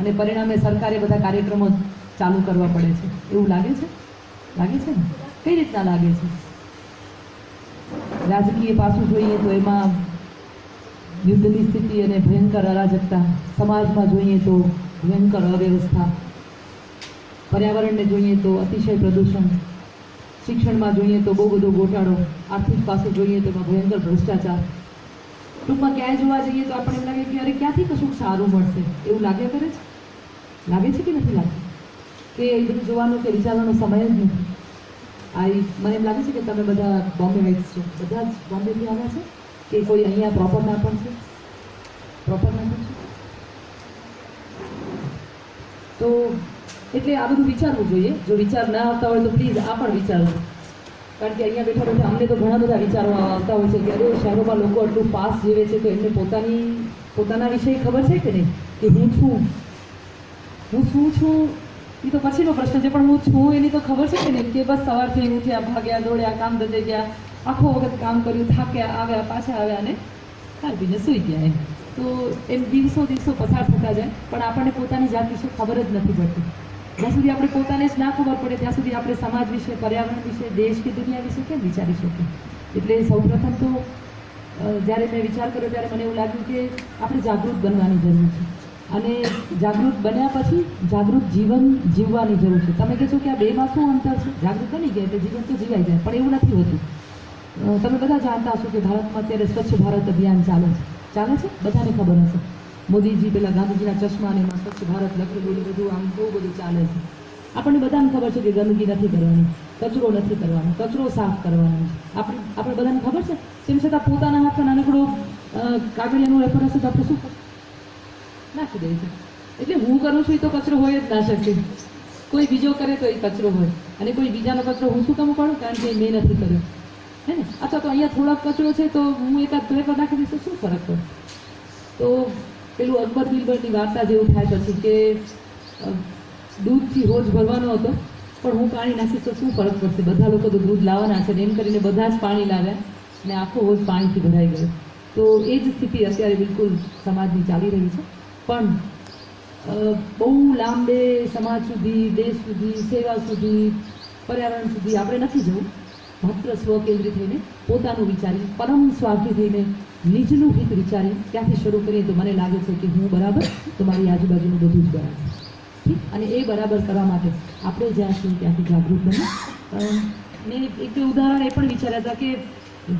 અને પરિણામે સરકારે બધા કાર્યક્રમો ચાલુ કરવા પડે છે. એવું લાગે છે ને? કઈ રીતના લાગે છે? રાજકીય પાસું જોઈએ તો એમાં યુદ્ધની સ્થિતિ અને ભયંકર અરાજકતા, સમાજમાં જોઈએ તો ભયંકર અવ્યવસ્થા, પર્યાવરણને જોઈએ તો અતિશય પ્રદૂષણ, શિક્ષણમાં જોઈએ તો બહુ બધો ગોટાળો, આર્થિક પાસું જોઈએ તો એમાં ભયંકર ભ્રષ્ટાચાર. ટૂંકમાં ક્યાંય જોવા જઈએ તો આપણે એમ લાગે કે અરે ક્યાંથી કશું સારું મળશે એવું લાગ્યા કરે છે. લાગે છે કે નથી લાગતું? કે એ બધું જોવાનો કે વિચારવાનો સમય જ નથી. મને એમ લાગે છે કે તમે બધા બોમ્બે વાઇટ્સ છો. બધા જ બોમ્બેથી આવ્યા છે કે કોઈ અહીંયા પ્રોપરના પણ છે? પ્રોપરના પણ છે. તો એટલે આ બધું વિચારવું જોઈએ. જો વિચાર ના આવતા હોય તો પ્લીઝ આ પણ વિચારવું. કારણ કે અહીંયા બેઠા બેઠા અમને તો ઘણા બધા વિચારો આવતા હોય છે કે અરે શહેરોમાં લોકો આટલું ફાસ્ટ જીવે છે તો એમને પોતાના વિશે ખબર છે કે નહીં, કે હું શું છું એ તો પછીનો પ્રશ્ન છે, પણ હું છું એની તો ખબર છે કે નહીં, કે બસ સવારથી ઉઠ્યા, ભાગ્યા, દોડ્યા, કામ ધંધે ગયા, આખો વખત કામ કર્યું, થાક્યા, આવ્યા, પાછા આવ્યા અને ખાઈ પીને સૂઈ ગયા. તો એમ દિવસો પસાર થતા જાય પણ આપણને પોતાની જાત વિશે ખબર જ નથી પડતી. જ્યાં સુધી આપણે પોતાને જ ના ખબર પડે ત્યાં સુધી આપણે સમાજ વિશે, પર્યાવરણ વિશે, દેશ કે દુનિયા વિશે કેમ વિચારી શકીએ? એટલે સૌપ્રથમ તો જ્યારે મેં વિચાર કર્યો ત્યારે મને એવું લાગ્યું કે આપણે જાગૃત બનવાની જરૂર છે અને જાગૃત બન્યા પછી જાગૃત જીવન જીવવાની જરૂર છે. તમે કહેશો કે આ બેમાં શું અંતર છે? જાગૃત બની ગયા એટલે જીવન તો જીવાઈ જાય, પણ એવું નથી હોતું. તમે બધા જાણતા હશો કે ભારતમાં અત્યારે સ્વચ્છ ભારત અભિયાન ચાલે છે. બધાને ખબર હશે. મોદીજી પેલા ગાંધીજીના ચશ્મા અને એમાં સ્વચ્છ ભારત લખેલું બધું આમ બહુ બધું ચાલે છે. આપણને બધાને ખબર છે કે ગંદકી નથી કરવાની, કચરો નથી કરવાનો, કચરો સાફ કરવાનો છે. આપણે બધાને ખબર છે. તેમ છતાં પોતાના હાથમાં નાનકડો કાગળિયાનું રેફર હશે તો આપણે શું નાખી દઈએ છીએ. એટલે હું કરું છું એ તો કચરો હોય જ ના શકે. કોઈ બીજો કરે તો એ કચરો હોય, અને કોઈ બીજાનો કચરો હું શું કામ પાડું? કારણ કે મેં નથી કર્યો, હે ને? અથવા તો અહીંયા થોડોક કચરો છે તો હું એકાદ પેપર નાખી દઈશ તો શું ફરક પડે? તો પેલું અકબર બિરબલની વાર્તા જેવું થાય પછી કે દૂધથી રોજ ભરવાનો હતો પણ હું પાણી નાખીશ તો શું ફરક પડશે? બધા લોકો તો દૂધ લાવવાના છે ને એમ કરીને બધા જ પાણી લાવ્યા અને આખો રોજ પાણીથી ભરાઈ ગયો. તો એ જ સ્થિતિ અત્યારે બિલકુલ સમાજની ચાલી રહી છે. પણ બહુ લાંબે સમાજ સુધી, દેશ સુધી, સેવા સુધી, પર્યાવરણ સુધી આપણે નથી જવું. માત્ર સ્વકેન્દ્રિત થઈને, પોતાનું વિચારી, પરમ સ્વાર્થી થઈને, નિજનું હિત વિચારી ત્યાંથી શરૂ કરીએ તો મને લાગે છે કે હું બરાબર, તમારી આજુબાજુનું બધું જ બરાબર. ઠીક? અને એ બરાબર કરવા માટે આપણે જ્યાં છીએ ત્યાંથી જાગૃત બની. મેં એક બે ઉદાહરણ એ પણ વિચાર્યા હતા કે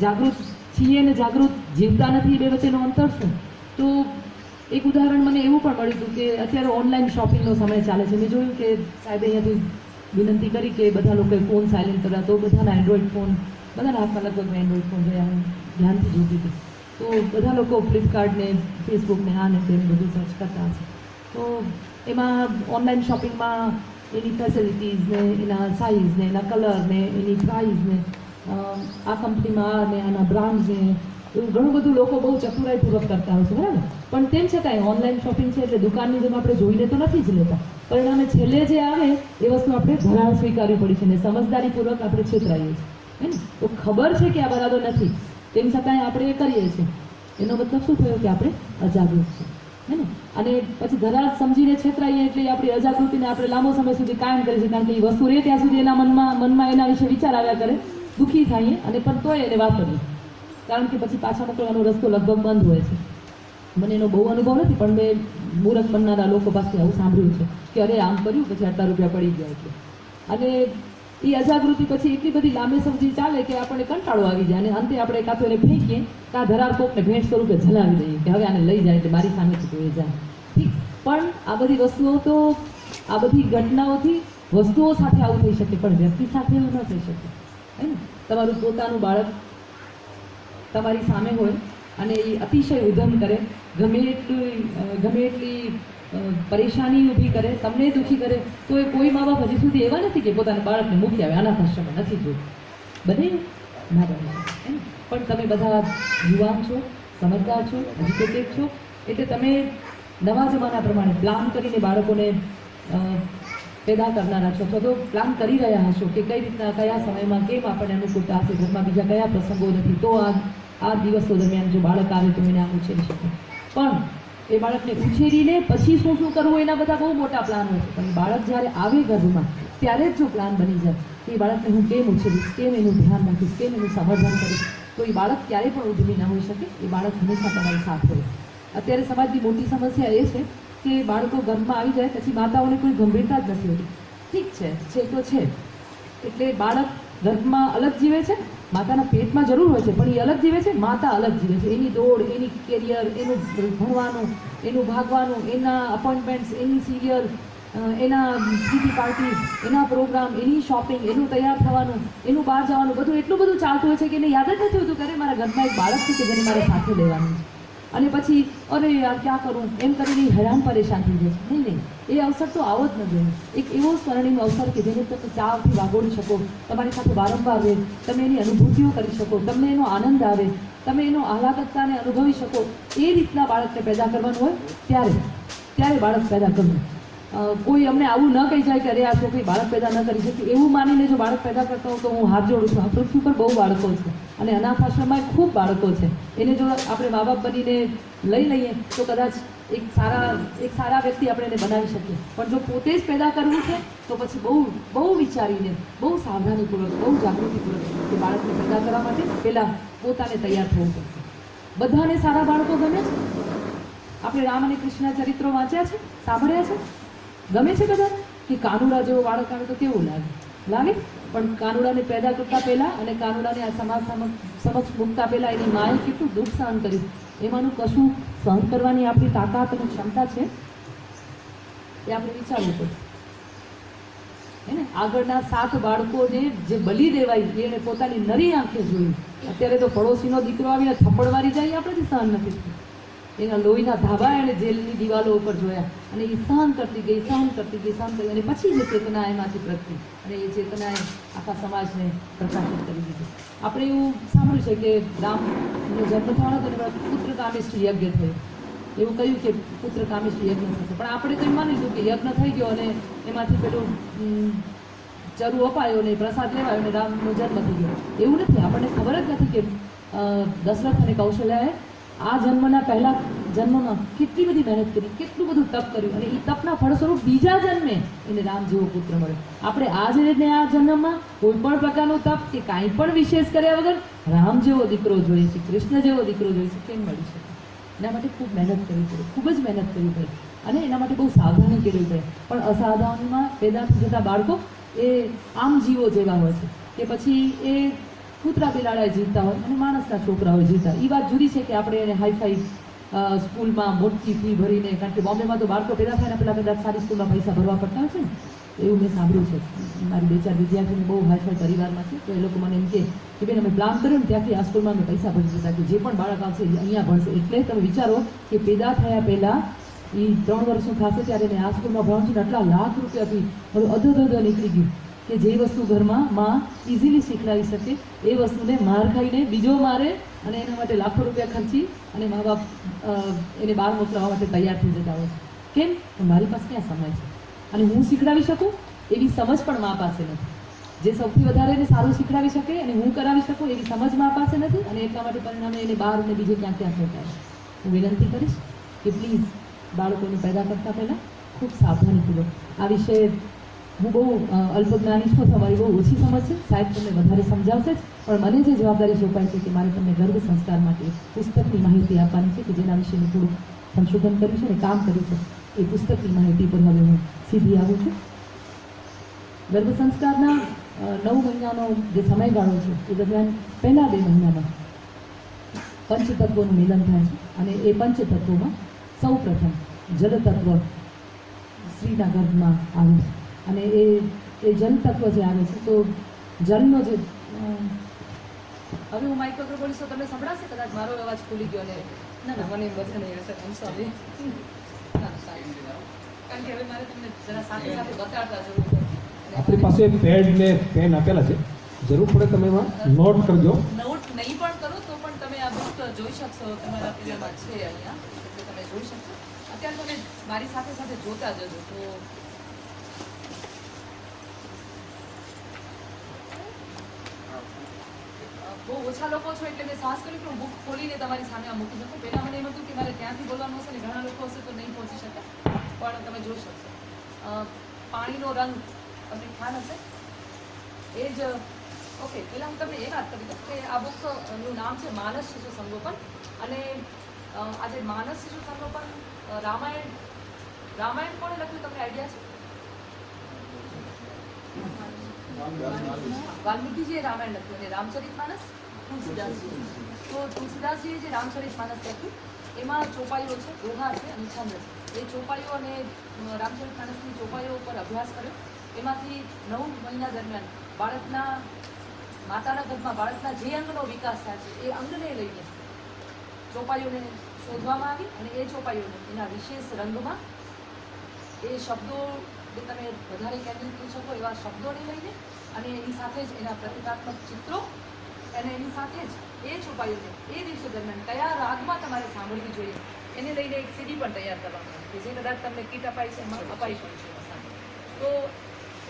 જાગૃત છીએ અને જાગૃત જીવતા નથી, એ બે વચ્ચેનો અંતર શું? તો એક ઉદાહરણ મને એવું પણ મળ્યું હતું કે અત્યારે ઓનલાઈન શોપિંગનો સમય ચાલે છે. મેં જોયું કે સાહેબે અહીંયાથી વિનંતી કરી કે બધા લોકોએ ફોન સાયલેન્ટ કર્યા, તો બધાના એન્ડ્રોઈડ ફોન, બધાના હાથમાં લગભગ એન્ડ્રોઈડ ફોન રહ્યા. હું ધ્યાનથી જોતી હતી તો બધા લોકો ફ્લિપકાર્ટને, ફેસબુકને, આને તેને બધું સર્ચ કરતા હશે. તો એમાં ઓનલાઈન શોપિંગમાં એની ફેસિલિટીઝને, એના સાઇઝને, એના કલરને, એની પ્રાઇઝને, આ કંપનીમાં આ ને આના બ્રાન્ડને, એવું ઘણું બધું લોકો બહુ ચતુરાઈપૂર્વક કરતા હોય છે, બરાબર? પણ તેમ છતાંય ઓનલાઈન શોપિંગ છે એટલે દુકાનની જેમ આપણે જોઈને તો નથી જ લેતા. પરિણામે છેલ્લે જે આવે એ વસ્તુ આપણે ધરાળ સ્વીકારવી પડી છે ને સમજદારીપૂર્વક આપણે છેતરાઈએ છીએ, હે ને? તો ખબર છે કે આ બરાબર નથી, તેમ છતાંય આપણે એ કરીએ છીએ. એનો મતલબ શું થયો? કે આપણે અજાગૃત છીએ, હે ને? અને પછી ધરાળ સમજીને છેતરાઈએ એટલે આપણી અજાગૃતિને આપણે લાંબો સમય સુધી કાયમ કરીએ છીએ. કારણ કે એ વસ્તુ રહે ત્યાં સુધી એના મનમાં એના વિશે વિચાર આવ્યા કરે, દુઃખી થઈએ અને પણ તોય એને વાપરીએ. કારણ કે પછી પાછા મોકલવાનો રસ્તો લગભગ બંધ હોય છે. મને એનો બહુ અનુભવ નથી પણ મેં મૂરખ બનનારા લોકો પાસે આવું સાંભળ્યું છે કે અરે આમ કર્યું પછી આટલા રૂપિયા પડી ગયા એટલે. અને એ અજાગૃતિ પછી એટલી બધી લાંબી સમજી ચાલે કે આપણને કંટાળો આવી જાય અને અંતે આપણે કાં તો એને ફેંકીએ કાં ધરાર કોકને ભેંટ સ્વરૂપે જલાવી દઈએ કે હવે આને લઈ જાય એટલે મારી સામેથી તો એ જાય. ઠીક, પણ આ બધી વસ્તુઓ તો, આ બધી ઘટનાઓથી વસ્તુઓ સાથે આવું થઈ શકે પણ વ્યક્તિ સાથે એવું ન થઈ શકે, હે ને? તમારું પોતાનું બાળક તમારી સામે હોય અને એ અતિશય ઉધમ કરે, ગમે એટલી પરેશાની ઊભી કરે, તમને દુઃખી કરે, તો એ કોઈ મા બાપ હજી સુધી એવા નથી કે પોતાના બાળકને મૂકી આવે અનાથ આશ્રમમાં નથી જોયું. બધે ના બને, પણ તમે બધા યુવાન છો, સમજદાર છો, એજ્યુકેટેડ છો, એટલે તમે નવા જમાના પ્રમાણે પ્લાન કરીને બાળકોને પેદા કરનારા છો, અથવા તો પ્લાન કરી રહ્યા હશો કે કઈ રીતના, કયા સમયમાં, કેમ આપણને અનુકૂળતા હશે, ઘરમાં બીજા કયા પ્રસંગો નથી, તો આ દિવસો દરમિયાન જો બાળક આવે તો એને આમ ઉછેરી શકે. પણ એ બાળકને ઉછેરીને પછી શું શું કરવું એના બધા બહુ મોટા પ્લાન હોય છે. પણ બાળક જ્યારે આવે ગર્ભમાં ત્યારે જ જો પ્લાન બની જાય કે એ બાળકને હું કેમ ઉછેરીશ, કેમ એનું ધ્યાન રાખીશ, કેમ એનું સંવર્ધન કરીશ, તો એ બાળક ક્યારેય પણ ઉદ્ધમી ન હોઈ શકે. એ બાળક હંમેશા તમારી સાથે હોય. અત્યારે સમાજની મોટી સમસ્યા એ છે કે બાળકો ગર્ભમાં આવી જાય પછી માતાઓને કોઈ ગંભીરતા જ નથી હોતી. ઠીક છે તો છે, એટલે બાળક ગર્ભમાં અલગ જીવે છે, માતાના પેટમાં જરૂર હોય છે, પણ એ અલગ જીવે છે, માતા અલગ જીવે છે. એની દોડ, એની કેરિયર, એનું ભણવાનું, એનું ભાગવાનું, એના અપોઇન્ટમેન્ટ્સ, એની સિરિયલ, એના કિટી પાર્ટીઝ, એના પ્રોગ્રામ, એની શોપિંગ, એનું તૈયાર થવાનું, એનું બહાર જવાનું, બધું એટલું બધું ચાલતું હોય છે કે એને યાદ જ નથી હોતું કે અરે મારા ઘરમાં એક બાળક છે કે જેને મારે સાથે લેવાનું છે. અને પછી અરે યાર ક્યાં કરું એમ કરીને હેરાન પરેશાન થઈ જાય છે. નહીં, એ અવસર તો આવો જ ન જોઈએ. એક એવો સ્મરણીય અવસર કે જેને તમે ચાવથી વાગોળી શકો, તમારી સાથે વારંવાર રહે, તમે એની અનુભૂતિઓ કરી શકો, તમને એનો આનંદ આવે, તમે એનો આહલાદકતાને અનુભવી શકો, એ રીતના બાળકને પેદા કરવાનું હોય ત્યારે બાળક પેદા કરવું. કોઈ અમને આવું ન કહી જાય કે અરે આ છોકરી બાળક પેદા ન કરી શકે, એવું માનીને જો બાળક પેદા કરતા હોય તો હું હાથ જોડું છું. આ પૃથ્વી પર બહુ બાળકો છે અને અનાથ આશ્રમમાં ખૂબ બાળકો છે. એને જો આપણે મા બાપ બનીને લઈ લઈએ તો કદાચ એક સારા વ્યક્તિ આપણે એને બનાવી શકીએ. પણ જો પોતે જ પેદા કરવું છે તો પછી બહુ વિચારીને, બહુ સાવધાનીપૂર્વક, બહુ જાગૃતિપૂર્વક કે બાળકને પેદા કરવા માટે પહેલાં પોતાને તૈયાર થવું પડશે. બધાને સારા બાળકો ગમે છે? આપણે રામ અને કૃષ્ણના ચરિત્રો વાંચ્યા છે, સાંભળ્યા છે? ગમે છે બધા કે કાનુડા જેવો બાળક આવે તો કેવું લાગે? પણ કાનુડાને પેદા કરતા પહેલાં અને કાનુડાને આ સમાજ સમક્ષ મૂકતા પહેલાં એની માએ કેટલું દુઃખ સહન કર્યું. એમાંનું કશું સહન કરવાની આપણી તાકાત અને ક્ષમતા છે એ આપણે વિચારવું પડશે. હે ને, આગળના 7 બાળકોને જે બલી દેવાય એને પોતાની નરી આંખે જોયું. અત્યારે તો પડોશીનો દીકરો આવીને થપ્પડ મારી જાય આપણેથી સહન નથી થતું. એના લોહીના ધાબા એણે જેલની દિવાલો ઉપર જોયા અને એ સહન કરતી ગઈ અને પછી જે ચેતના એમાંથી પ્રગટી અને એ ચેતનાએ આખા સમાજને પ્રકાશિત કરી દીધું. આપણે એવું સાંભળ્યું છે કે રામનો જન્મ થવાનો તો એના પુત્ર કામેષ્ટી યજ્ઞ થયો. એવું કહ્યું કે પુત્ર કામેષ્ટી યજ્ઞ થશે, પણ આપણે તો એમ માનીશું કે યજ્ઞ થઈ ગયો અને એમાંથી પેલું ચરુ અપાયો અને પ્રસાદ લેવાયો અને રામનો જન્મ થઈ ગયો. એવું નથી. આપણને ખબર જ નથી કે દશરથ અને કૌશલ્યાએ આ પહેલા જન્મમાં કેટલી બધી મહેનત કરી, કેટલું બધું તપ કર્યું અને એ તપના ફળ સ્વરૂપ બીજા જન્મે એને રામ જેવો પુત્ર મળ્યો. આપણે આ જન્મમાં કોઈ પણ પ્રકારનું તપ કે કાંઈ પણ વિશેષ કર્યા વગર રામ જેવો દીકરો જોઈએ છે, કૃષ્ણ જેવો દીકરો જોઈએ છે, કેમ મળી શકે? એના માટે ખૂબ મહેનત કરવી પડે, ખૂબ જ મહેનત કરવી પડે અને એના માટે બહુ સાવધાની કરવી પડે. પણ અસાવધાનીમાં પેદા થઈ જતા બાળકો એ આમ જીવો જેવા હોય છે કે પછી એ કૂતરા બિલાડા જીવતા હોય અને માણસના છોકરાઓ જીવતા. એ વાત જુદી છે કે આપણે એને હાઈફાઈ સ્કૂલમાં મોટી ફી ભરીને, કારણ કે બોમ્બેમાં તો બાળકો પેદા થાય ને પેલા કદાચ સારી સ્કૂલમાં પૈસા ભરવા પડતા હોય છે ને, એવું મેં સાંભળ્યું છે. મારી 2-4 વિદ્યાર્થીઓ બહુ હાઈફાઈ પરિવારમાં છે, તો એ લોકો મને એમ કે બેન અમે પ્લાન કર્યો ને ત્યાંથી આ સ્કૂલમાં અમે પૈસા ભરી દીધા કે જે પણ બાળક આવશે અહીંયા ભણશે. એટલે તમે વિચારો કે પેદા થયા પહેલાં એ 3 વર્ષનું થશે ત્યારે એને આ સ્કૂલમાં ભણશે ને આટલા લાખ રૂપિયાથી અધો નીકળી ગયું કે જે વસ્તુ ઘરમાં માં ઇઝીલી શીખડાવી શકે એ વસ્તુને માર ખાઈને બીજો મારે અને એના માટે લાખો રૂપિયા ખર્ચી અને મા બાપ એને બહાર મોકલવા માટે તૈયાર થઈ જતા હોય. કેમ? મારી પાસે ક્યાં સમય છે અને હું શીખડાવી શકું એવી સમજ પણ મા પાસે નથી. જે સૌથી વધારે એને સારું શીખડાવી શકે અને હું કરાવી શકું એવી સમજ મા પાસે નથી અને એટલા માટે પરિણામે એને બહાર અને બીજે ક્યાં થતા. હું વિનંતી કરીશ કે પ્લીઝ બાળકોને પેદા કરતાં પહેલાં ખૂબ સાવધાનીપૂર્વક આ વિષય હું બહુ અલ્પજ્ઞાની છું, તમારી બહુ ઓછી સમજ છે, શાયદ તમને વધારે સમજાવશે જ, પણ મને જે જવાબદારી સોંપાય છે કે મારે તમને ગર્ભ સંસ્કાર માટે પુસ્તકની માહિતી આપવાની છે કે જેના વિશે મેં થોડું સંશોધન કર્યું છે અને કામ કર્યું છે. એ પુસ્તકની માહિતી પર હવે હું સીધી આવું છું. ગર્ભ સંસ્કારના 9 મહિનાનો જે સમયગાળો છે એ દરમિયાન પહેલા 2 મહિનામાં પંચતત્વોનું મિલન થાય છે અને એ પંચતત્વોમાં સૌ પ્રથમ જલતત્વ સ્ત્રીના ગર્ભમાં આવે છે અને એ જલ તત્વ જે આવે છે તો જલનો જે હવે હું માઇક પર બોલીશ તો તમને સંભળાશે કદાચ મારો અવાજ ખુલી ગયો ને ના મને બધા નહીં હશે. સોરી, કારણ કે હવે મારે તમને જરા સાથે બતાડતા જરૂર છે. આપણી પાસે પેડ ને પેન આપેલા છે, જરૂર પડે તમે એમાં નોટ કરજો. નોટ નહીં પણ કરો તો પણ તમે આ બુક જોઈ શકશો, તમારા પીરિયડમાં છે અહીંયા એટલે તમે જોઈ શકશો. અત્યારે તમે મારી સાથે જોતા જજો તો બહુ ઓછા લોકો છો એટલે મેં સાહસ કર્યું કે હું બુક ખોલીને તમારી સામે આ મૂકી શકું. પહેલાં મને એમ હતું કે મારે ત્યાંથી બોલવાનું હશે ને ઘણા લોકો હશે તો નહીં પહોંચી શકે, પણ તમે જોઈ શકશો. પાણીનો રંગ તમને ખ્યાલ હશે એ જ. ઓકે, પહેલાં હું તમને એ વાત કરી દઉં કે આ બુકનું નામ છે માનસ શિશુ સંગોપન. અને આ જે માનસ શિશુ સંગોપન રામાયણ કોણે લખ્યું તમને આઈડિયા છે? વાલ્મીકીજીએ રામાયણ લખ્યું અને રામચરિતમાનસ તુલસીદાસજી. તો તુલસીદાસજીએ જે રામચરિતમાનસ લખ્યું એમાં ચોપાઈઓ છે, દોહા છે અને છંદ છે. એ ચોપાઈઓ અને રામચરિતમાનસની ચોપાઈઓ ઉપર અભ્યાસ કર્યો. એમાંથી 9 મહિના દરમિયાન બાળકના માતાના ગર્ભમાં બાળકના જે અંગનો વિકાસ થાય છે એ અંગને લઈને ચોપાઈઓને શોધવામાં આવી અને એ ચોપાઈઓને એના વિશેષ રંગમાં એ શબ્દો જે તમે વધારે કેન્દ્રિત કરી શકો એવા શબ્દોને લઈને અને એની સાથે જ એના પ્રતિકાત્મક ચિત્રો અને એની સાથે જ એ ચોપાઈઓને એ દિવસો દરમિયાન કયા રાગમાં તમારે સાંભળવી જોઈએ એને લઈને એક સીડી પણ તૈયાર કરવામાં આવી કે જે કદાચ તમને કીટ અપાઈ છે એમાં અપાઈ પણ છે એમાં સાથે. તો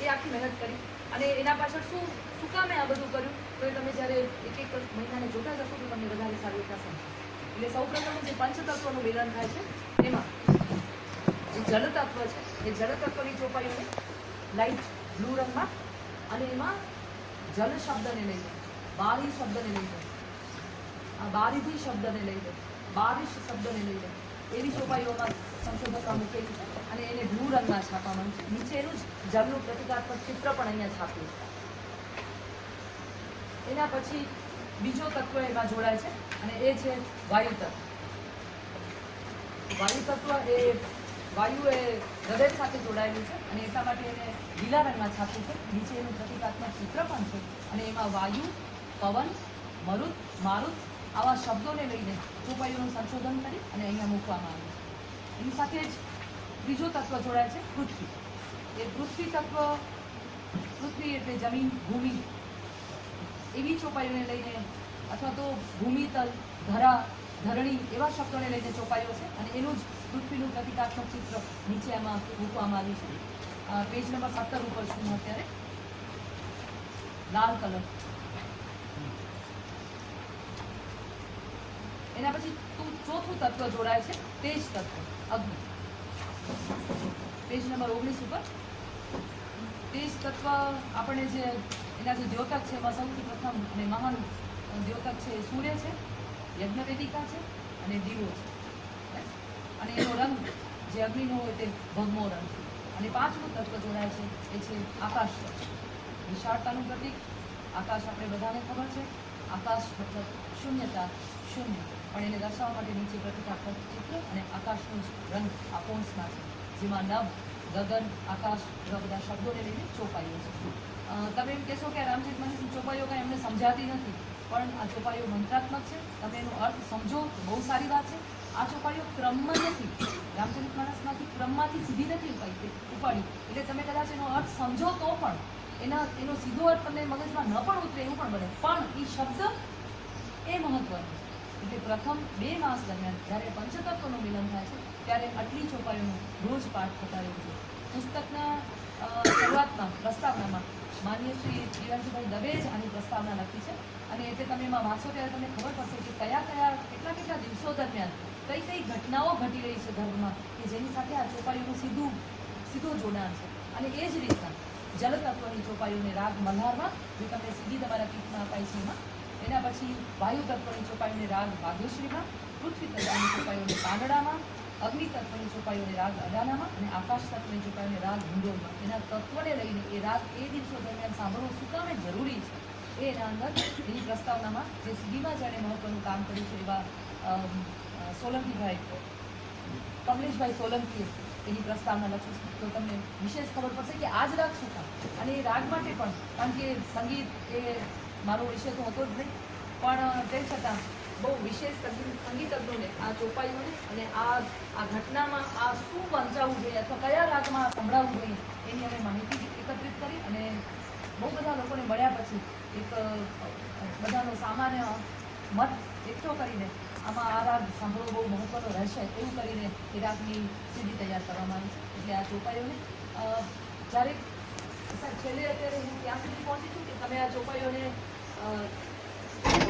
એ આખી મહેનત કરી અને એના પાછળ શું કામે આ બધું કર્યું તો એ તમે જ્યારે એક મહિનાને જોતા જશો તો તમને વધારે સારી રીતના સમજો. એટલે સૌપ્રથમ જે પંચતત્વનું મિલન થાય છે એમાં જે જળતત્વ છે એ જળતત્વની ચોપાઈઓને લાઇટ બ્લુ રંગમાં અને એમાં જલ શબ્દને લઈને બારી શબ્દને લઈને બારીથી શબ્દને લઈને બારિશ શબ્દને લઈને એવી ચોપાઈઓમાં સંશોધકો મૂકેલી છે અને એને બ્લુ રંગમાં છાપવામાં છે. નીચે એનું જ જળનું પ્રતિકાત્મક ચિત્ર પણ અહીંયા છાપ્યું છે. એના પછી બીજો તત્વ એમાં જોડાય છે અને એ છે વાયુ તત્વ. વાયુ તત્વ એ વાયુ એ હૃદય સાથે જોડાયેલું છે અને એટલા માટે એને લીલા રંગમાં છાપ્યું છે. નીચે એનું પ્રતિકાત્મક ચિત્ર પણ છે અને એમાં વાયુ, પવન, મરુત, મારુત આવા શબ્દોને લઈને ચોપાઈઓનું સંશોધન કરી અને અહીંયા મૂકવામાં આવ્યું છે. એની સાથે જ ત્રીજો તત્વ જોડાય છે પૃથ્વી. એ પૃથ્વી તત્વ, પૃથ્વી એટલે જમીન, ભૂમિ એવી ચોપાઈઓને લઈને અથવા તો ભૂમિતલ, ધરા, ધરણી એવા શબ્દોને લઈને ચોપાઈઓ છે અને એનું જ પૃથ્વીનું પ્રતિકાત્મક ચિત્ર નીચે એમાં મૂકવામાં આવ્યું છે. પેજ નંબર 17 ઉપર છું હું અત્યારે. લાલ કલર. એના પછી ચોથું તત્વ જોડાય છે તેજ તત્વ, અગ્નિ. પેજ નંબર 19 ઉપર તેજ તત્વ આપણે જે એના જે દ્યોતક છે એમાં સૌથી પ્રથમ અને મહાન દ્યોતક છે એ સૂર્ય છે, યજ્ઞવેદિકા છે અને દીવો છે અને એનો રંગ જે અગ્નિનો હોય તે ભગમો રંગ છે. અને પાંચમું તત્વ જોડાય છે એ છે આકાશ તત્વ. વિશાળતાનું પ્રતીક આકાશ આપણે બધાને ખબર છે. આકાશ મતલબ શૂન્યતા, શૂન્ય, પણ એને દર્શાવવા માટે નીચે પ્રતિકાત્મક ચિત્ર અને આકાશનો રંગ આપોન્સમાં છે જેમાં નભ, ગગન, આકાશ એવા બધા શબ્દોને લઈને ચોપાઈઓ છે. તમે એમ કહેશો કે રામચરિતમાનસની ચોપાઈઓ કાંઈ એમને સમજાતી નથી, પણ આ ચોપાઈઓ મંત્રાત્મક છે. તમે એનો અર્થ સમજો તો બહુ સારી વાત છે. આ ચોપાઈઓ ક્રમમાં નથી, રામચરિતમાનસમાંથી ક્રમમાંથી સીધી નથી ઉપાડી એટલે તમે કદાચ એનો અર્થ સમજો તો પણ એનો સીધો અર્થ તમને મગજમાં ન પણ ઉતરે એવું પણ બને, પણ એ શબ્દ એ મહત્વનો છે. એટલે પ્રથમ 2 માસ દરમિયાન જ્યારે પંચતત્વનું મિલન થાય છે ત્યારે આટલી ચોપાઈઓનો રોજ પાઠ થતા રહ્યું છે. પુસ્તકના શરૂઆતમાં પ્રસ્તાવનામાં માનનીય શ્રી જીવનજીભાઈ દવે જ આની પ્રસ્તાવના લખી છે અને એટલે તમે એમાં વાંચો ત્યારે તમને ખબર પડશે કે કેટલા દિવસો દરમિયાન કઈ ઘટનાઓ ઘટી રહી છે ધર્મમાં કે જેની સાથે આ ચોપાઈઓનું સીધું જોડાણ છે. અને એ જ રીતના જલતત્વની ચોપાઈઓને રાગ મલ્હારમાં જે તમને સીધી તમારા કીટમાં અપાય છે એમાં. એના પછી વાયુ તત્વની ચોપાઈઓને રાગ ભાગ્યશ્રીમાં, પૃથ્વી તત્વની ચોપાઈઓને પાંદડામાં, અગ્નિ તત્વની ચોપાઈઓને રાગ અડાનામાં અને આકાશ તત્વની ચોપાઈઓને રાગ હિંડોળમાં. એના તત્વને લઈને એ રાગ એ દિવસો દરમિયાન સાંભળવો શું કામે જરૂરી છે એ એના અંદર એની પ્રસ્તાવનામાં જે સીડીમાં જેણે મહત્વનું કામ કર્યું છે એવા સોલંકીભાઈ, કમલેશભાઈ સોલંકીએ એની પ્રસ્તાવના લખી છે. તો તમને વિશેષ ખબર પડશે કે આ જ રાગ શું કામ. અને એ રાગ માટે પણ કારણ કે સંગીત એ મારો વિષય તો હતો જ નહીં, પણ તેમ છતાં બહુ વિશેષ સંગીતજ્ઞોને આ ચોપાઈઓને અને આ ઘટનામાં આ શું વંચાવવું જોઈએ અથવા કયા રાગમાં સંભળાવવું જોઈએ એની અમે માહિતી એકત્રિત કરી અને બહુ બધા લોકોને મળ્યા પછી એક બધાનો સામાન્ય મત એકઠો કરીને આમાં આ રાગ સાંભળવો બહુ મહત્વનો રહેશે એવું કરીને એ રાગની સીડી તૈયાર કરવામાં આવી છે. એટલે આ ચોપાઈઓને જ્યારે છેલ્લે અત્યારે હું ત્યાં સુધી પહોંચી છું કે તમે આ ચોપાઈઓને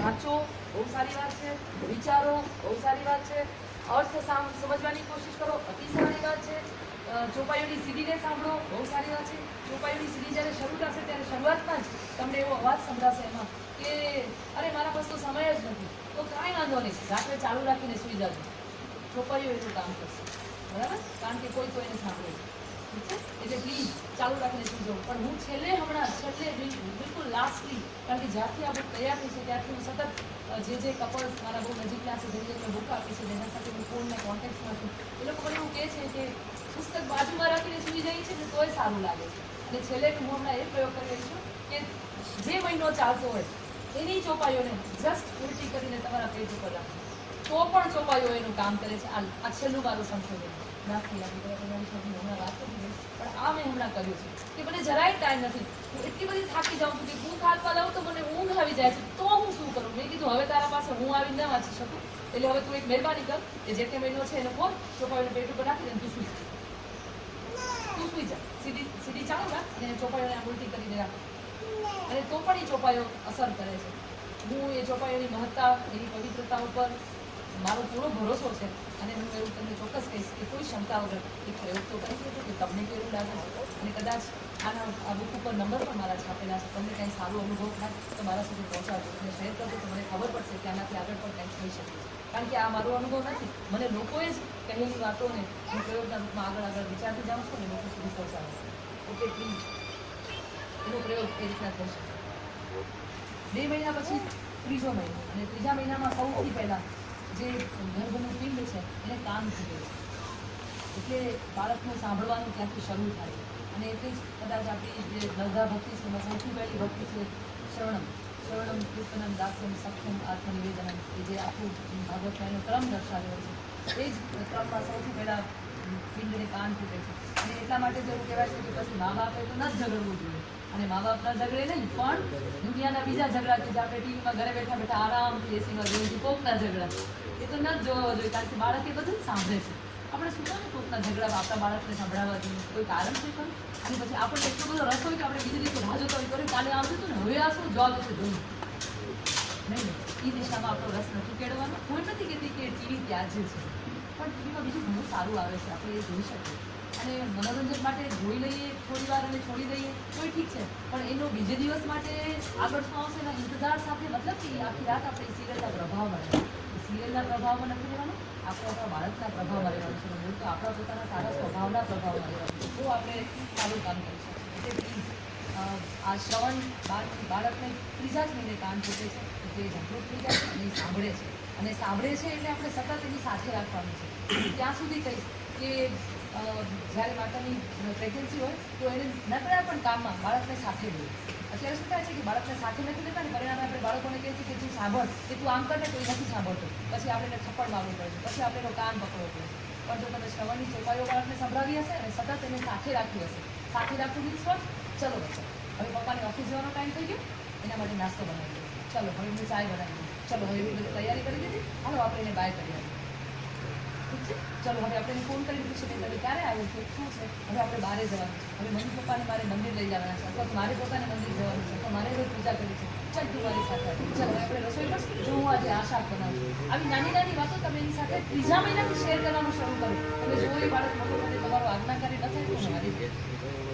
વાંચો, બહુ સારી વાત છે. વિચારો, બહુ સારી વાત છે. અર્થ સમજવાની કોશિશ કરો, અતિ સારી વાત છે. ચોપાઈઓની સીડીને સાંભળો, બહુ સારી વાત છે. ચોપાઈઓની સીડી જ્યારે શરૂ થશે ત્યારે શરૂઆતમાં જ તમને એવો અવાજ સંભળાશે એમાં કે અરે મારા પાસે તો સમય જ નથી. તો કાંઈ વાંધો નહીં, રાત્રે ચાલુ રાખીને સૂઈ જજો. ચોપાઈઓ એનું કામ કરશે, બરાબર? કારણ કે કોઈ કોઈને સાંભળે છે, ઠીક છે? એટલે પ્લીઝ ચાલુ રાખીને સૂઈ જાઓ. પણ હું છેલ્લે બિલકુલ લાસ્ટલી, કારણ કે જ્યારથી આપણે તૈયાર થઈશું ત્યારથી હું સતત જે કપલ્સ મારા બહુ નજીકના છે, જેની મેં બુક આપી છે, જેના સાથે હું ફોનના કોન્ટેક્ટમાં છું, એ લોકો મને એવું કહે છે કે પુસ્તક બાજુમાં રાખીને સૂઈ જાય છે ને તોય સારું લાગે છે. અને છેલ્લે હું હમણાં એ પ્રયોગ કરી રહી છું કે જે મહિનો ચાલતો હોય એની ચોપાઈઓને જસ્ટ ઉલટી કરીને તમારા પેટ ઉપર રાખો, તો પણ ચોપાઈઓ એનું કામ કરે છે. આ છેલ્લું મારું સંશોધન નથી લાગી તમારી સાથે હમણાં વાત કરી ગઈ, પણ આ મેં હમણાં કર્યું છે કે મને જરાય ટાઈમ નથી. હું એટલી બધી થાકી જાઉં છું કે ભૂખ હાથમાં લાવું તો મને ઊંઘ આવી જાય છે, તો હું શું કરું? મેં કીધું હવે તારા પાસે હું આવી ન વાંચી શકું, એટલે હવે તું એક મહેરબાની કર કે જે કે મહિનો છે એને ખોલ, ચોપાઈઓને પેટ ઉપર રાખી દે, તું સૂઈ જા. સીડી ચાલુ રાખ અને ચોપાઈઓને આમ ઉલટી કરીને રાખ, અને તો પણ એ ચોપાઈઓ અસર કરે છે. હું એ ચોપાઈઓની મહત્તા, એની પવિત્રતા ઉપર મારો પૂરો ભરોસો છે. અને હું એવું તમને ચોક્કસ કહીશ કે કોઈ શંકા વગર એ પ્રયોગ તો કરી શકો કે તમને કેવું લાગે છે. અને કદાચ આ બુક ઉપર નંબર પણ મારા છાપેલા છે. તમને કંઈ સારો અનુભવ થાય તો મારા સુધી પહોંચાડજો અને શેર કરજો તો મને ખબર પડશે કે આનાથી આગળ પણ કંઈક થઈ શકે છે. કારણ કે આ મારો અનુભવ નથી, મને લોકોએ જ કહેલી વાતોને હું પ્રયોગના રૂપમાં આગળ વિચારતી જાઉં છું ને લોકો સુધી પહોંચાડું છું. ઓકે, પ્લીઝ એનો પ્રયોગ એ રીતના થઈ શકે. 2 મહિના પછી ત્રીજો મહિનો, અને ત્રીજા મહિનામાં સૌથી પહેલાં જે ગર્ભનું પિંડ છે એને કાન ખૂટે છે. એટલે બાળકનું સાંભળવાનું ત્યાંથી શરૂ થાય છે. અને એટલે જ કદાચ આપણી જે દર્ગા ભક્તિ છે એમાં સૌથી પહેલી ભક્તિ છે શ્રવણમ કીર્તનમ દાસ્યમ સખ્યમ આત્મનિવેદનમ, કે જે આખું ભાગવતમાં એનો ક્રમ દર્શાવ્યો છે. એ જ ક્રમમાં સૌથી પહેલાં પિંડને કાન ફૂટે છે. અને એટલા માટે જ એવું કહેવાય છે કે પછી મા બાપે તો ન જ ઝઘડવું જોઈએ. અને મા બાપના ઝઘડે નહીં, પણ દુનિયાના બીજા ઝઘડા કે જે આપણે ટીવીમાં ઘરે બેઠા બેઠા આરામથી એસીમાં જોઈએ છીએ, કોકના ઝઘડા, એ તો ન જ જોવા જોઈએ. કારણ કે બાળક એ બધું જ સાંભળે છે. આપણે શું કામ કોકના ઝઘડા આપણા બાળકને સંભળાવવા જોઈએ? કોઈ કારણ છે ખરું? અને પછી આપણને એટલો બધો રસ હોય કે આપણે બીજી રીતે રાહ જોતા હોય, કાલે આમ થયું ને, હવે આ શું જોબ છે જોયું નહીં. એ દિશામાં આપણો રસ નથી કેળવાનો. કોઈ નથી કહેતી કે ટીવી ત્યાજ્ય છે, પણ ટીવીમાં બીજું ઘણું સારું આવે છે, આપણે એ જોઈ શકીએ. અને મનોરંજન માટે જોઈ લઈએ થોડી વાર અને છોડી દઈએ તોય ઠીક છે, પણ એનો બીજે દિવસ માટે આગળ શું આવશે એના ઇંતજાર સાથે, મતલબ કે આખી રાત આપણે એ સિરિયલના પ્રભાવમાં રહેવાનું. સિરિયલના પ્રભાવમાં નથી રહેવાનું, આપણે આપણા બાળકના પ્રભાવમાં રહેવાનું છે. હું તો આપણા પોતાના સારા સ્વભાવના પ્રભાવમાં રહેવાનું છે, તો આપણે સારું કામ કરી શકીએ. એટલે પ્લીઝ આ શ્રવણ બાળકને ત્રીજા જ મહિને કાન ફૂટે છે, એટલે જાગૃત થઈ જાય છે અને સાંભળે છે. અને સાંભળે છે એટલે આપણે સતત એની સાથે રાખવાનું છે. ત્યાં સુધી કહીશ કે જ્યારે માતાની પ્રેગ્નન્સી હોય તો એને નકળા પણ કામમાં બાળકને સાથે લે. અત્યારે શું થાય છે કે બાળકને સાથે નથી લેતા ને, પરિણામે આપણે બાળકોને કહીએ છીએ કે તું સાંભળ, કે તું આમ કરે તો એ નથી સાંભળતો, પછી આપણે એને થપ્પડ મારવું પડે છે, પછી આપણે એનો કાન પકડવો પડે છે. પણ જો તમે શ્રવણની ચોપાઈઓ બાળકને સંભળાવી હશે અને સતત એને સાથે રાખી હશે, સાથે રાખવું મીન્સ વોટ? ચલો બચ્ચા, હવે પપ્પાને ઓફિસ જવાનો ટાઈમ થઈ ગયો, એના માટે નાસ્તો બનાવી દો, ચલો હવે હું ચાય બનાવી દઉં, ચલો હવે એવી બધી તૈયારી કરી દીધી, હાલો આપણે એને બાય કરી આવીએ, ઠીક છે? ચલો હવે આપણે એને ફોન કરી પૂછીએ કે તમે ક્યારે આવ્યું છે, શું છે, હવે આપણે બહાર જવાનું છે, હવે મમ્મી પપ્પાને મારે મંદિર લઈ જવાના છે, અથવા તો મારે પોતાને મંદિર જવાનું છે, અથવા મારે રોજ પૂજા કરવી છે, ચાલ તું મારી સાથે આવી, ચાલો હવે આપણે રસોઈ કરશું, જો હું આજે આ શાક બનાવું છું. આવી નાની નાની વાતો તમે એની સાથે ત્રીજા મહિનાથી શેર કરવાનું શરૂ કરો. તમે જો એ બાળક મોટો માટે તમારો આજ્ઞાકારી ન થાય તો મારી દે,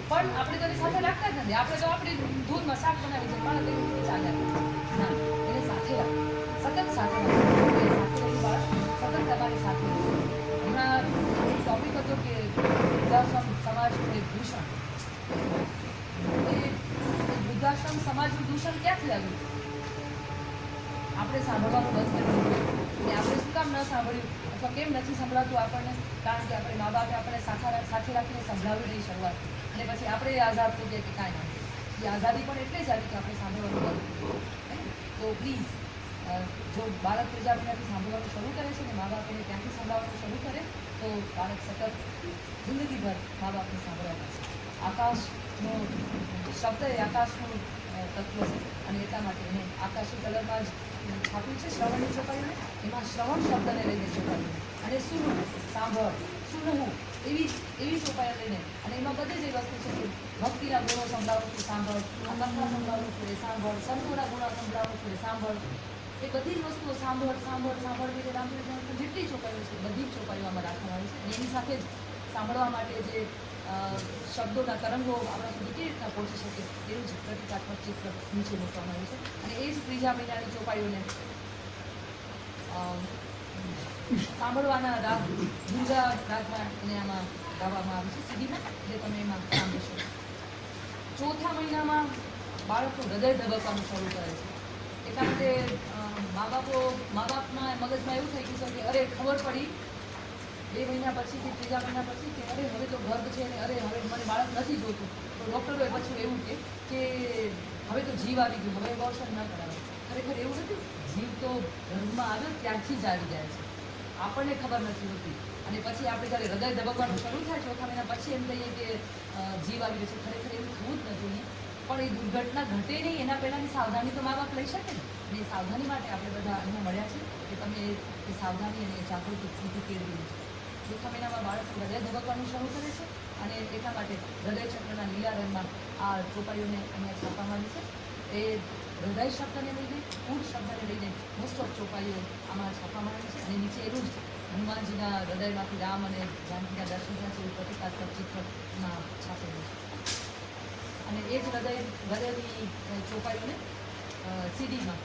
પણ આપણે તો એની સાથે રાખતા જ નથી. આપણે તો આપણી દૂધમાં શાક બનાવી છે, બાળક એવી રીતે ચાલ્યા ના, એને સાથે રાખો, સતત સાથે રાખો, સાથે રહેલું બાળક સતત તમારી સાથે રહેશે. હમણાં એક ટોપિક હતો કે વૃદ્ધાશ્રમ સમાજનું એક દૂષણ. એ વૃદ્ધાશ્રમ સમાજનું દૂષણ ક્યાંથી આવ્યું? આપણે સાંભળવાનું બંધ કરી દીધું. અને આપણે શું કામ ન સાંભળ્યું અથવા કેમ નથી સંભળાતું આપણને? કારણ કે આપણે મા બાપે આપણે સાથે રાખીને સંભળાવી નહીં શરૂઆત, અને પછી આપણે આઝાદ થઈ ગયા કે કાંઈ ના. એ આઝાદી પણ એટલે જ આવી કે આપણે સાંભળવાનું બંધ કર્યું. તો પ્લીઝ, જો બાળક ત્રીજા મહિનાથી સાંભળવાનું શરૂ કરે છે ને મા બાપ એને ત્યાંથી સંભળાવવાનું શરૂ કરે તો બાળક સતત જિંદગીભર મા બાપને સાંભળવા છે. આકાશનો શબ્દ એ આકાશનું તત્વ છે, અને એટલા માટે એને આકાશી કલરમાં જ છાપ્યું છે શ્રવણની ચોપાઈને. એમાં શ્રવણ શબ્દને લઈને ચોપાયું, અને સુનવું સાંભળ, સુનવું એવી ચોપાઈ લઈને, અને એમાં બધી જ એ વસ્તુ છે કે ભક્તિના ગુણો સંભળાવું છું સાંભળ, કથા સંભળાવું છું એ સાંભળ, સંતોના ગુણો સંભળાવું છું એ સાંભળ, એ બધી જ વસ્તુઓ સાંભળ રીતે રામચરિત્ર જેટલી ચોપાઈઓ છે બધી જ ચોપાઈઓ આમાં રાખવામાં આવી છે અને એની સાથે જ સાંભળવા માટે જે શબ્દોના તરંગો આપણા સુધી કેવી રીતના પહોંચી શકે એવું જ પ્રતિકાત્મક ચિત્ર નીચે મૂકવામાં આવ્યું છે અને એ જ ત્રીજા મહિનાની ચોપાઈઓને સાંભળવાના રાગ બીજા રાગમાં એને આમાં ગાવામાં આવે છે સીડીમાં જે તમે એમાં સાંભળી શકો. ચોથા મહિનામાં બાળકનું હૃદય ધબકવાનું શરૂ કરે છે. એટલા માટે મા બાપના મગજમાં એવું થઈ ગયું છે કે અરે ખબર પડી 2 મહિના પછીથી 3જા મહિના પછી કે અરે હવે તો ગર્ભ છે ને અરે હવે મને બાળક નથી જોતું. તો ડૉક્ટરોએ પછી એવું કે હવે તો જીવ આવી ગયું, હવે અબોર્શન ન કરાવે. ખરેખર એવું નથી, જીવ તો ગર્ભમાં આવ્યો ત્યારથી જ આવી જાય છે, આપણને ખબર નથી હોતી. અને પછી આપણે જ્યારે હૃદય ધબકવાનું શરૂ થાય ચોથા મહિના પછી એમ કહીએ કે જીવ આવી ગયો છે. ખરેખર એવું થવું જ નથી જોઈએ. પણ એ દુર્ઘટના ઘટે નહીં એના પહેલાંની સાવધાની તો મા બાપ લઈ શકે ને. અને એ સાવધાની માટે આપણે બધા અહીંયા મળ્યા છે કે તમે એ સાવધાની અને જાગૃતિ સ્થિતિ કેળવી છે. ચોથા મહિનામાં બાળક હૃદય ધબકવાનું શરૂ કરે છે અને એટલા માટે હૃદય ચક્રના લીલા રંગમાં આ ચોપાઈઓને અહીંયા છાપવામાં આવી છે. એ હૃદય શબ્દને લઈને કુળ શબ્દને લઈને મોસ્ટ ઓફ ચોપાઈઓ આમાં છાપવામાં આવી છે અને નીચે એવું જ હનુમાનજીના હૃદયમાંથી રામ અને જાનકીના દર્શન થયા છે એવું પ્રતિકાત્મક ચિત્રમાં છાપેલું છે. અને એ જ હૃદયની ચોપાઈઓને સીડીમાં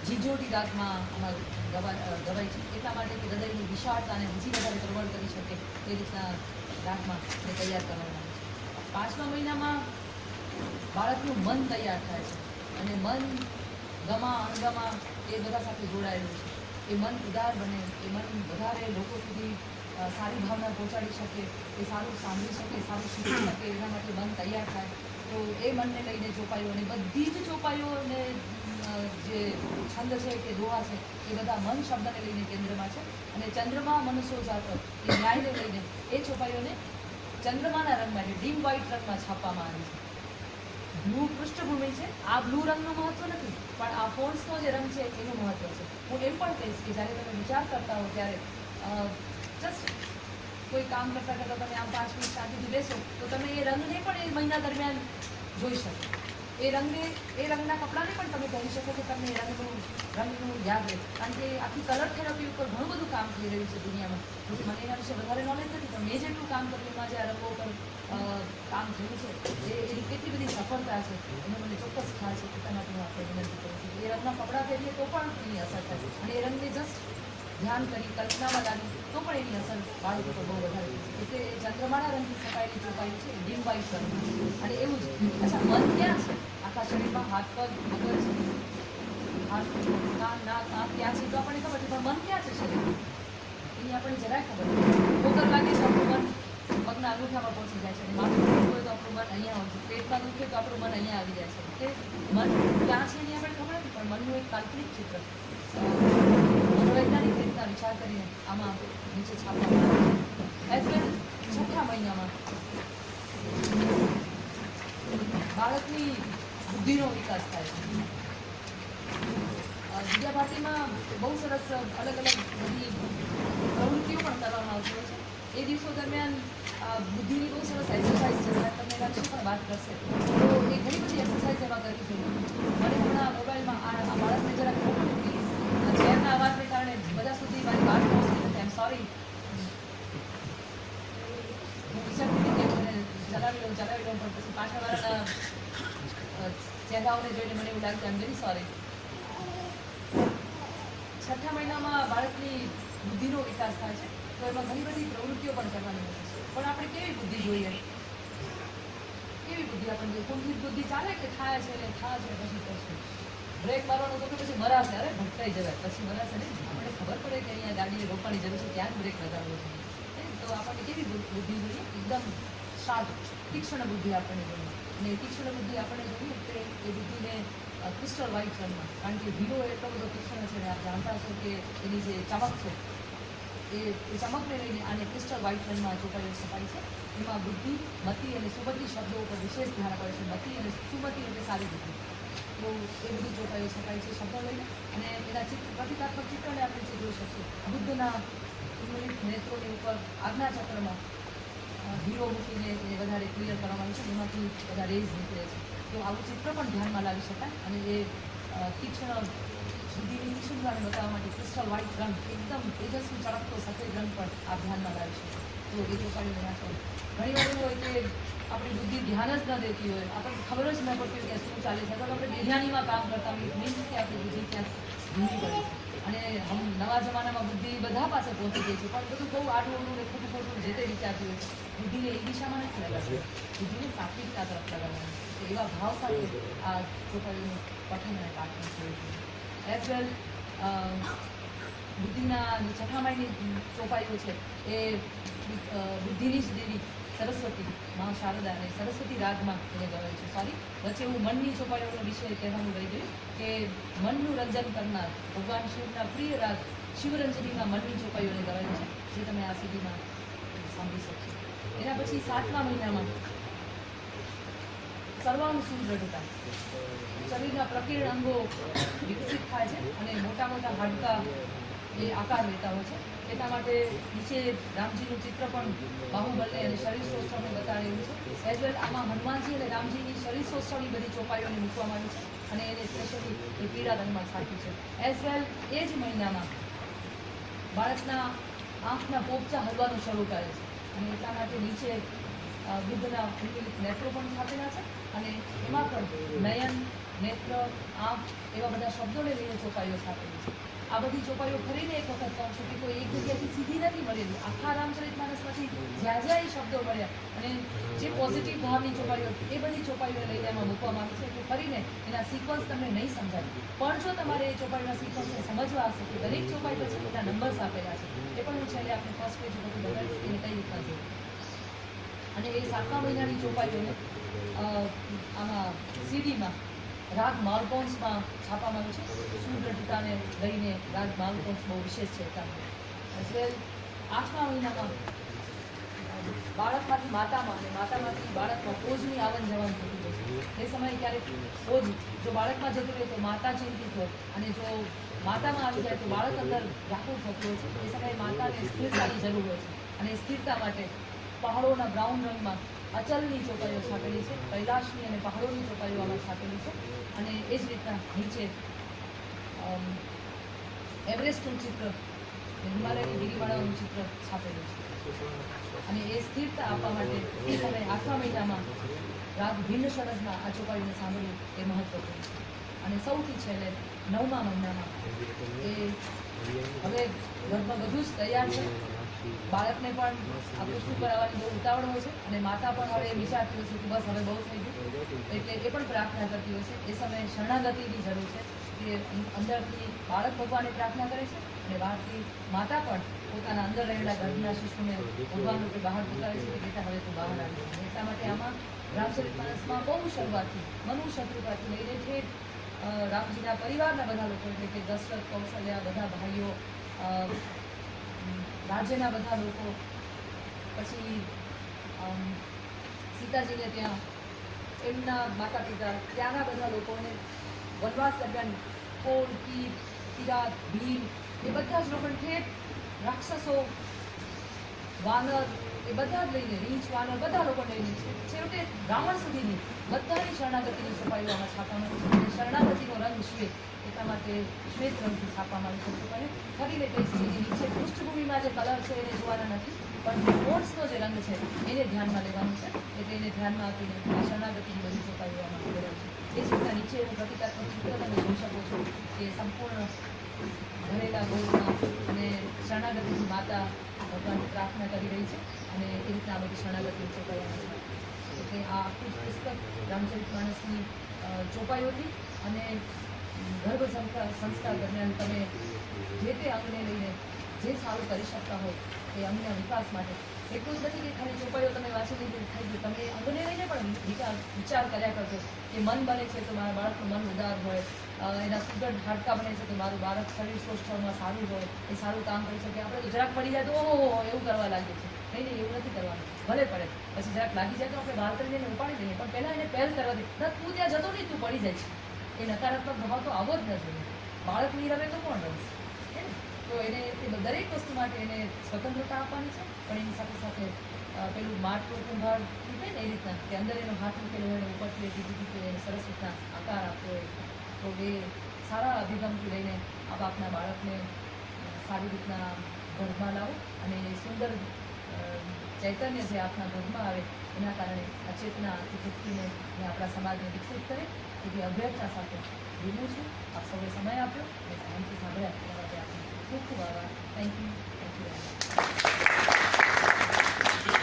જીજોટી રાગમાં આમાં ગવાય છે. એટલા માટે કે હૃદયની વિશાળતાને હજી વધારે પ્રબળ કરી શકે એ રીતના રાગમાં એ તૈયાર કરવામાં આવે છે. 5મા મહિનામાં બાળકનું મન તૈયાર થાય છે અને મન ગમા અણગમા એ બધા સાથે જોડાયેલું છે. એ મન ઉદાર બને, એ મન વધારે લોકો સુધી સારી ભાવના પહોંચાડી શકે, એ સારું સાંભળી શકે, સારું શીખી શકે, એના માટે મન તૈયાર થાય. તો એ મનને લઈને ચોપાઈઓ અને બધી જ ચોપાઈઓને જે છંદ છે કે દોહા છે એ બધા મન શબ્દને લઈને કેન્દ્રમાં છે. અને ચંદ્રમા મનુષ્યો જાતો એ ન્યાયને લઈને એ ચોપાઈઓને ચંદ્રમાના રંગમાં એટલે ડીમ વ્હાઇટ રંગમાં છાપવામાં આવી છે. બ્લુ પૃષ્ઠભૂમિ છે. આ બ્લુ રંગનું મહત્વ નથી, પણ આ ફોન્ટ્સનો જે રંગ છે એનું મહત્વ છે. હું એમ પણ કહીશ કે જ્યારે તમે વિચાર કરતા હો ત્યારે જસ્ટ કોઈ કામ કરતાં તમે આમ 5 મિનિટ શાંતિથી બેસો તો તમે એ રંગને પણ એ મહિના દરમિયાન જોઈ શકો. એ રંગના કપડાને પણ તમે કહી શકો કે તમને એ રંગનું યાદ રહે. કારણ કે આખી કલર થેરાપી ઉપર ઘણું બધું કામ થઈ રહ્યું છે દુનિયામાં. જોકે મને એના વિશે વધારે નોલેજ નથી, પણ મેં જેટલું કામ કર્યું એમાં જે આ રંગો પર કામ થયું છે એની કેટલી બધી સફળતા છે એનો મને ચોક્કસ ખ્યાલ છે. એટલા માટે હું આપણે વિનંતી કરું છું. એ રંગના કપડાં પહેરીએ તો પણ એની અસર થાય અને એ રંગને જસ્ટ ધ્યાન કરી કલ્પનામાં લાગી તો પણ એની અસર બાળકો પર બહુ વધારે છે. એટલે એ ચંદ્રમાના રંગથી છપાયેલી ચોપાઈ છે એ ડીમ વ્હાઇટ રંગ. અને એવું જ અચ્છા મન ક્યાં છે આખા શરીરમાં? હાથ પગ મગજ હાથ કાન નાક આંખ ક્યાં છે તો આપણને ખબર છે, પણ મન ક્યાં છે શરીર એની આપણને જરાય ખબર નથી. ઠોકર લાગે તો આપણું મન પગના અંગૂઠામાં પહોંચી જાય છે અને માથું દુખતું હોય તો આપણું મન અહીંયા હોય છે, પેટમાં દુખે તો આપણું મન અહીંયા આવી જાય છે. એટલે મન ક્યાં છે એની આપણે ખબર નથી, પણ મનનું એક કાલ્પનિક ચિત્ર મનોવૈજ્ઞાનિક રીતના વિચાર કરીને આમાં નીચે છાપવામાં આવે છે. એઝ વેલ 6થા મહિનામાં બાળકની બુદ્ધિનો વિકાસ થાય છે. વિદ્યાભારતીમાં બહુ સરસ અલગ અલગ બધી પ્રવૃત્તિઓ પણ કરવામાં આવતી હોય છે. એ દિવસો દરમિયાન બુદ્ધિની બહુ સરસ એક્સરસાઇઝ છે. સાહેબ તમને લક્ષ્ય પણ વાત કરશે તો એ ઘણી બધી એક્સરસાઇઝ એમાં કરવી જોઈએ. મને હમણાં મોબાઈલમાં આ બાળકને જરાક મોકલું પ્લીઝ. ચેરના અવાજને કારણે બધા સુધી મારી વાત પહોંચતી નથી. આઈ એમ સોરી. હું વિચારતી હતી કે મને ચલાવી લઉં પણ પછી પાછળવાળાના ચહેરાઓને જોઈને મને એવું લાગ્યું આઈ એમ વેરી સોરી. 6થા મહિનામાં બાળકની બુદ્ધિનો વિકાસ થાય છે તો એમાં ઘણી બધી પ્રવૃત્તિઓ પણ કરવાની હોય છે. પણ આપણે કેવી બુદ્ધિ જોઈએ? કેવી બુદ્ધિ આપણને જોઈએ? કુંઠિત બુદ્ધિ ચાલે કે થાય છે ને પછી કરશું. બ્રેક મારવાનું તો કે પછી મરાશે, અરે ભટકાઈ જવાય પછી મરાશે નહીં. આપણે ખબર પડે કે અહીંયા ગાડીએ રોકવાની જરૂર છે, ત્યાં જ બ્રેક લગાવવો છે. તો આપણને કેવી બુદ્ધિ જોઈએ? એકદમ શાર્પ તીક્ષ્ણ બુદ્ધિ આપણને જોઈએ. અને તીક્ષ્ણ બુદ્ધિ આપણને જોઈએ એટલે એ બુદ્ધિને ક્રિસ્ટલ વ્હાઇટ રંગમાં, કારણ કે હીરો એટલો બધો તીક્ષ્ણ છે ને આપ જાણતા હશો કે એની જે ચમક છે એ ચમકને લઈને આને ક્રિસ્ટલ વ્હાઇટ રંગમાં ચોપાઈઓ છપાઈ છે. એમાં બુદ્ધિ, મતિ અને સુમતિ શબ્દો ઉપર વિશેષ ધ્યાન અપાય છે. મતિ અને સુમતિ એટલે સારી બુદ્ધિ. તો એ બધી ચોપાઈઓ છપાઈ છે શબ્દો લઈને. અને એના પ્રતિકાત્મક ચિત્રને આપણે જે જોઈ શકીએ બુદ્ધના ઇન્દ્રિત નેત્રોની ઉપર આજ્ઞાચક્રમાં હીરો મૂકીને એ વધારે ક્લિયર કરવામાં આવ્યું છે. એમાંથી બધા રેઝ નીકળે છે. તો આવું ચિત્ર પણ ધ્યાનમાં લાવી શકાય અને એ તીક્ષ્ણ બુદ્ધિની વિશુદ્ધતાને બતાવવા માટે ક્રિસ્ટલ વ્હાઇટ રંગ એકદમ તેજસ્વી ચળકતો સફેદ રંગ પણ આપ ધ્યાનમાં લાવીશું. તો એ ચોપાઈઓ નાખો. ઘણી વાર એવું હોય કે આપણી બુદ્ધિ ધ્યાન જ ન દેતી હોય, આપણને ખબર જ ન પડતી હોય કે શું ચાલે છે, અથવા આપણે બેધ્યાનીમાં કામ કરતા હોઈએ, મીન્સ કે આપણી બુદ્ધિ ત્યાં ધીમી પડે છે. અને નવા જમાનામાં બુદ્ધિ બધા પાસે પહોંચી ગઈ છે, પણ બધું બહુ આડું ને ખોટું ખોટું જે તે વિચારતી હોય છે. બુદ્ધિને એ દિશામાં નથી લગાડતી, બુદ્ધિને સાત્વિકતા તરફ લગાડવાની. તો એવા ભાવ સાથે આ ચોપાઈઓનું પઠન અને પાઠન થયું છે. એઝ વેલ બુદ્ધિના જે છઠ્ઠામાળની ચોપાઈઓ છે એ બુદ્ધિની જ દેવી સરસ્વતી મા શારદા અને સરસ્વતી રાગમાં એને ગવાય છે. સોરી, વચ્ચે હું મનની ચોપાઈઓનો વિષય કહેવાનું રહી ગયું કે મનનું રંજન કરનાર ભગવાન શિવના પ્રિય રાગ શિવરંજનીમાં મનની ચોપાઈઓને ગવાય છે, જે તમે આ સીડીમાં સાંભળી શકશો. એના પછી 7મા મહિનામાં સર્વાંગ સુદૃઢતા, શરીરના પ્રકીર્ણ અંગો વિકસિત થાય છે અને મોટા મોટા હાડકાં એ આકાર લેતા હોય છે. એટલા માટે નીચે રામજીનું ચિત્ર પણ બાહુબલને અને શરીર શોષણને બતાડેલું છે. એઝ વેલ આમાં હનુમાનજી અને રામજીની શરીર શોષણની બધી ચોપાઈઓને મૂકવામાં આવી છે અને એને સ્પેશિયલી એ પીળા રંગમાં છાંટ્યું છે. એઝ વેલ એ જ મહિનામાં બાળકના આંખના પોપચા હલવાનું શરૂ કરે છે અને એટલા માટે નીચે બુદ્ધના વિવિધ નેત્રો પણ છાપેલા છે અને એમાં પણ નયન, નેત્ર, આંખ એવા બધા શબ્દોને લઈને ચોપાઈઓ છાપેલી છે. આ બધી ચોપાઈઓ ફરીને એક વખત કહું છું કે કોઈ એક જગ્યાથી સીધી નથી મળેલી. આખા રામચરિતમાનસમાંથી જ્યાં જ્યાં એ શબ્દો મળ્યા અને જે પોઝિટિવ ભાવની ચોપાઈઓ એ બધી ચોપાઈઓ લઈને એમાં મૂકવામાં આવી છે. એટલે ફરીને એના સિક્વન્સ તમને નહીં સમજાય, પણ જો તમારે એ ચોપાઈના સિક્વન્સને સમજવા હશે કે દરેક ચોપાઈ પછી એના નંબર્સ આપેલા છે, એ પણ હું છેલ્લે આપણે ફર્સ્ટ પેજ બધું બતાવીશ એને કઈ રીતના જોયું. અને એ 7મા મહિનાની ચોપાઈઓને આમાં સીડીમાં રાગ માલકોન્સમાં છાપવામાં આવ્યું છે. સુદૃઢતાને લઈને રાગ માલકોન્સ બહુ વિશેષ છે. એઝ વેલ 8મા મહિનામાં બાળકમાંથી માતામાં અને માતામાંથી બાળકમાં ઓજની આવન જવન થતી હોય છે. એ સમયે ક્યારેક ઓજ જો બાળકમાં જતું રહે તો માતા ચિંતિત હોય અને જો માતામાં આવી જાય તો બાળક અંદર વ્યાકુળ થતું હોય છે. એ સમયે માતાને સ્થિરતાની જરૂર હોય છે અને સ્થિરતા માટે પહાડોના બ્રાઉન રંગમાં અચલની ચોપાઈઓ છાપેલી છે. કૈલાશની અને પહાડોની ચોપાઈઓ આમાં છાપેલી છે અને એ જ રીતના નીચે એવરેસ્ટનું ચિત્ર, હિમાલયની ગિરિમાળાઓનું ચિત્ર છાપેલું છે. અને એ સ્થિરતા આપવા માટે એ સમયે 8મા મહિનામાં રાગ ભિન્ન શરદમાં આ ચોપાઈઓને સાંભળવું એ મહત્વપૂર્ણ છે. અને સૌથી છેલ્લે 9મા મહિનામાં એ હવે ઘરમાં બધું જ તૈયાર છે. બાળકને પણ આ પૃથ્વી પર આવવાની બહુ ઉતાવળ હોય છે અને માતા પણ હવે વિચારતી હોય છે કે બસ હવે બહુ થઈ ગયું, એટલે એ પણ પ્રાર્થના કરતી હોય છે. એ સમયે શરણાગતિની જરૂર છે કે અંદરથી બાળક ભગવાનને પ્રાર્થના કરે છે અને બહારથી માતા પણ પોતાના અંદર રહેલા ગર્ભના શિશુને ભગવાન રૂપે બહાર પુકારે છે કે બેટા હવે તું બહાર આવી. એટલા માટે આમાં રામચરિતમાનસમાં બહુ શરૂઆતથી મનુ શત્રુપાથી લઈને ઠેઠ રામજીના પરિવારના બધા લોકો એટલે કે દશરથ, કૌશલ્યા, બધા ભાઈઓ, રાજ્યના બધા લોકો, પછી સીતાજીને ત્યાં એમના માતા પિતા, ત્યાંના બધા લોકોને વનવાસ દરમિયાન કોળ, કીટ, કિરાત, ભીલ એ બધા જ લોકોને ઠેઠ રાક્ષસો, વાનર એ બધા જ લઈને, રીંછ, વાનર બધા લોકોને લઈને છેવટે રાવણ સુધીની બધાની શરણાગતિની છપાઈઓ આમાં છાપવામાં આવી છે. અને શરણાગતિનો રંગ શ્વેત, એટલા માટે શ્વેત રંગથી છાપવામાં આવી છે છપાઈને. ફરીને કહીશ કે નીચે પૃષ્ઠભૂમિમાં જે કલર છે એને જોવાના નથી, પણ નોટ્સનો જે રંગ છે એને ધ્યાનમાં લેવાનું છે. એટલે એને ધ્યાનમાં આપીને આ શરણાગતિની બધી છપાઈઓ આમાં કરેલ છે. એ જ રીતના નીચે હું પ્રતિકાત્મક ચિત્ર તમે જોઈ શકો છો કે સંપૂર્ણ ભરેલા ગોળમાં અને શરણાગતિની માતા ભગવાનની પ્રાર્થના કરી રહી છે અને એ રીતના આ બધી શરણાગતિની ચોપાઈઓ છે. એટલે આ આખું જ પુસ્તક રામચરિતમાનસની ચોપાઈઓથી અને ગર્ભ સંસ્કાર દરમિયાન તમે જે તે અંગને લઈને જે સારું કરી શકતા હોય એ અંગના વિકાસ માટે એટલું જ નથી કે ખાલી ચોપાઈઓ તમે વાંચી લીધી થઈ ગયું, તમે અંગને લઈને પણ વિચાર કર્યા કરજો કે મન બને છે તો મારા બાળકનું મન ઉદાર હોય, એના સુદૃઢ હાડકાં બને છે તો મારું બાળક શરીર શોષણમાં સારું હોય, એ સારું કામ કરી શકે. આપણે તો જરાક પડી જાય તો ઓહો એવું કરવા લાગે છે. નહીં, એવું નથી કરવાનું. ભલે પડે પછી જરાક લાગી જાય તો આપણે બહાર કરીને એને ઉપાડી લઈએ, પણ પહેલાં એને પહેલ કરવા દે. તું ત્યાં જતો નહીં, તું પડી જાય છે. એ નકારાત્મક ભાવ તો આવો જ ન જોઈએ. બાળક નહીં રમે તો કોણ રમશે? તો એને એ દરેક વસ્તુ માટે એને સ્વતંત્રતા આપવાની છે, પણ એની સાથે સાથે પેલું માટલું કુંભાર કહે ને એ રીતના કે અંદર એનો હાથ મૂકેલો હોય, ઉપરથી બીજી રીતે એને સરસ રીતના આકાર આપવો હોય તો એ સારા અભિગમથી લઈને આપ આપના બાળકને સારી રીતના ઘરમાં લાવો અને સુંદર ચૈતન્ય જે આપના ઘરમાં આવે એના કારણે આ ચેતના વૃત્તિને અને આપણા સમાજને વિકસિત કરે એવી અભ્યર્થના સાથે વિનવું છું. આપ સૌએ સમય આપ્યો અને ધ્યાનથી સાંભળ્યા એના માટે આપનો ખૂબ ખૂબ આભાર. Thank you.